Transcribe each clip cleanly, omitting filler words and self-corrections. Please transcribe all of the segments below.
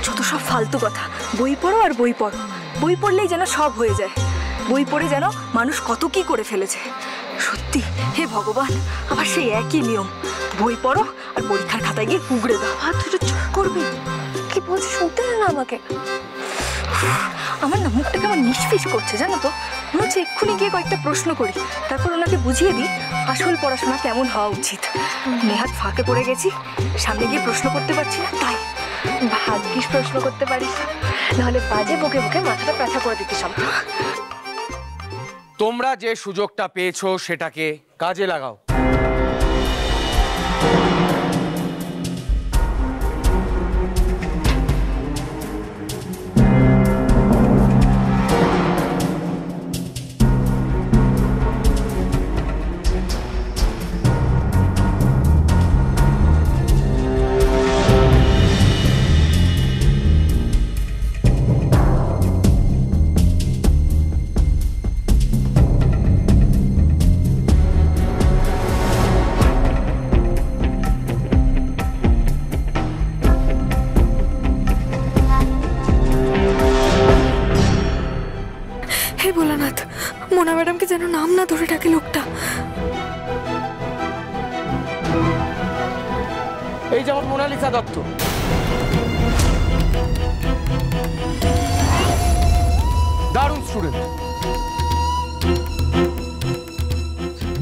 যত সব ফালতু কথা। বই পড়ো আর বই পড়ো, বই পড়লেই যেন সব হয়ে যায়। বই পড়ে যেন মানুষ কত কি করে ফেলেছে। সত্যি হে ভগবান, আবার সেই একই নিয়ম, বই পড়ো আর পরীক্ষার খাতায় গিয়ে কুগড়ে দাও। আর তুই চুপ করবি, কি বলছিস শুনতে না আমাকে? আমার না মুখটা কেমন নিষ্ফিস করছে জানো তো, মনে হচ্ছে এক্ষুনি গিয়ে কয়েকটা প্রশ্ন করি, তারপর ওনাকে বুঝিয়ে দিই আসল পড়াশোনা কেমন হওয়া উচিত। নেহাত ফাঁকে পড়ে গেছি, সামনে গিয়ে প্রশ্ন করতে পারছি না, তাই ভাগ্যিস প্রশ্ন করতে পারিস, নাহলে বাজে বকে বকে মাথাটা ব্যথা করে দিতে সব। তোমরা যে সুযোগটা পেয়েছো সেটাকে কাজে লাগাও। হে ভোলানাথ, মোনা ম্যাডামকে যেন নাম না ধরে ডাকে লোকটা। এই যেমন মোনালিসা দত্ত, দারুণ স্টুডেন্ট,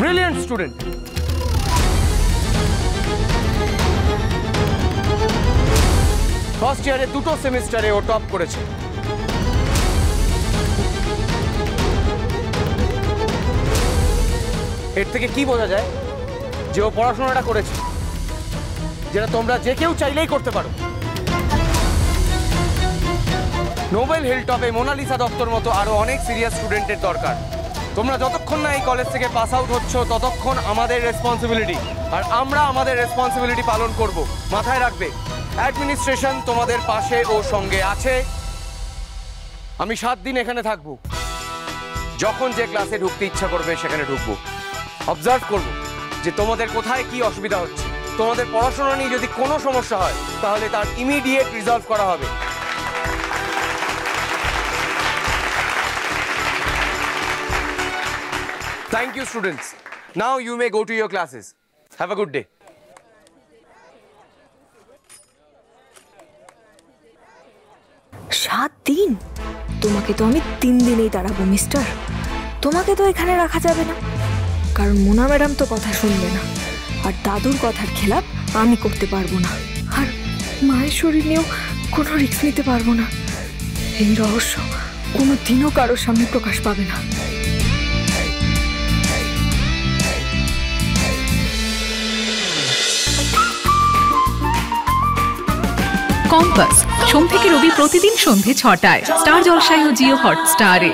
ব্রিলিয়েন্ট স্টুডেন্ট, ফার্স্ট ইয়ারে 2টো সেমিস্টারে ও টপ করেছে। এর থেকে কি বোঝা যায় যে ও পড়াশোনাটা করেছে, যেটা তোমরা যে কেউ চাইলেই করতে পারো। নোবেল হিল টপে মোনালিসা দত্তর মতো আরো অনেক সিরিয়াস স্টুডেন্টের দরকার। তোমরা যতক্ষণ না এই কলেজ থেকে পাস আউট হচ্ছ ততক্ষণ আমাদের রেসপন্সিবিলিটি, আর আমরা আমাদের রেসপন্সিবিলিটি পালন করব। মাথায় রাখবে, অ্যাডমিনিস্ট্রেশন তোমাদের পাশে ও সঙ্গে আছে। আমি 7 দিন এখানে থাকবো, যখন যে ক্লাসে ঢুকতে ইচ্ছা করবে সেখানে ঢুকবো। অবজার্ভ করব যে তোমাদের কোথায় কি অসুবিধা হচ্ছে। তোমাদের পড়াশোনা নিয়ে যদি কোনো সমস্যা হয় তাহলে তার ইমিডিয়েট রিজলভ করা হবে। Thank you students. Now you may go to your classes. Have a good day. 7 দিন? তোমাকে তো আমি 3 দিনেই তাড়াবো মিস্টার। তোমাকে তো এখানে রাখা যাবে না, কারণ মোনা ম্যাডাম তো কথা শুনবে না, আর দাদুর কথার খেলাপ আমি করতে পারবো না, আর মায়ের শরীর নিয়েও কোনো রিস্ক নিতে পারবো না। এই রহস্য কোনো দিনও কারোর সামনে প্রকাশ পাবে না। কম্পাস সোম থেকে রবি প্রতিদিন সন্ধে 6টায় স্টার জলসায় ও জিও হটস্টারে।